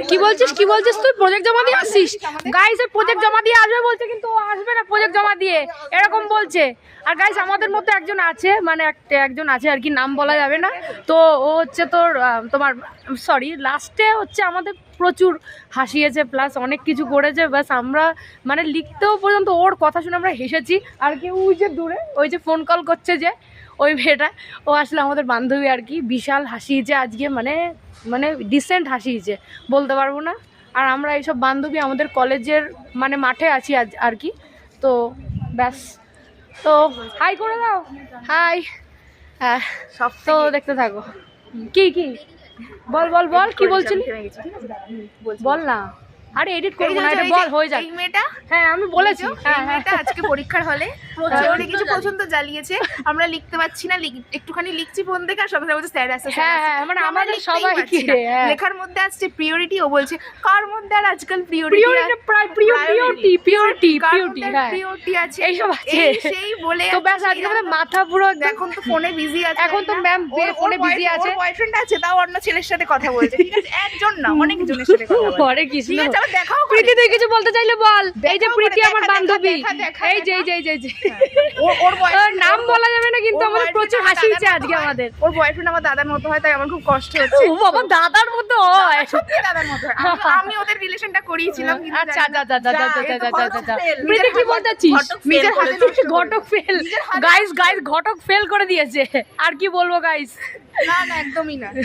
কি বলছিস তুই প্রজেক্ট জমা দিয়ে আসছিস? গাইস এই প্রজেক্ট জমা দিয়ে আসবে বলছে, কিন্তু ও আসবে না প্রজেক্ট জমা দিয়ে, এরকম বলছে। আর গাইস আমাদের মধ্যে একজন আছে, মানে একজন আছে আর কি, নাম বলা যাবে না। তো ও হচ্ছে তোমার সরি লাস্টে হচ্ছে আমাদের প্রচুর হাসিয়েছে, প্লাস অনেক কিছু করেছে। বাস আমরা মানে লিখতেও পর্যন্ত ওর কথা শুনে আমরা হেসেছি। আর কি ওই যে দূরে ওই যে ফোন কল করছে যে ওই মেয়েটা, ও আসলে আমাদের বান্ধবী আর কি, বিশাল হাসিয়েছে আজকে, মানে ডিসেন্ট হাসিয়েছে বলতে পারবো না। আর আমরা এইসব বান্ধবী আমাদের কলেজের মানে মাঠে আছি আজ আর কি। তো ব্যাস, তো হাই করে দাও, হাই। হ্যাঁ তো দেখতে থাকো। কি বল কি বলছিলি, বল না। আরে এডিট করবো না, এটা বল হয়ে যায়। এই মেয়েটা, হ্যাঁ আমি বলেছি, এই মেয়েটা আজকে পরীক্ষার হলে কিছু পছন্দ জ্বালিয়েছে, আমরা লিখতে পারছি না, একটুখানি লিখছি ফোন থেকে, আর সবাই বলছে স্যার আসছে। হ্যাঁ মানে আমাদের সবাইকে লেখার মধ্যে আসছে প্রিয়োরিটি, ও বলছে কার মধ্যে আর আজকাল প্রিয়োরিটি আছে, এইসব আছে সেই বলে। তো ব্যাস আজকে আমাদের মাথা পুরো এখন তো ফোনে বিজি আছে, এখন তো ম্যাম ফোনে বিজি আছে, বয়ফ্রেন্ড আছে, তাও অন্য ছেলের সাথে কথা বলছে। ঠিক আছে, একজন না অনেক জনের সাথে কথা বলছে। পরে কৃষ্ণ ঠিক আছে, আবার দেখাও করে। প্রীতি তুই কিছু বলতে চাইলে বল। এই যে প্রীতি আমার দেখা, বান্ধবী, দেখা, এই যে ওর ওর boyfriend, নাম বলা যাবে না, কিন্তু ওর আমাদের boyfriend প্রচুর আমার হাসি হচ্ছে দাদার আজকে মতো হয়। আমাদের। ওর বয়ফ্রেন্ড আমার দাদার মতো হয়, তাই আমার খুব কষ্ট হচ্ছে। ও বাবা দাদার মতো হয়, সত্যি দাদার মতো হয়। আমি ওদের রিলেশনটা করিয়েছিলাম, কিন্তু আচ্ছা fail। প্রীতি কি বলতে চাচ্ছিস? নিজের হাতে নষ্ট করে। ঘটক ফেল, গাইস ঘটক ফেল করে দিয়েছে। আর কি বলবো গাইস, না একদমই না।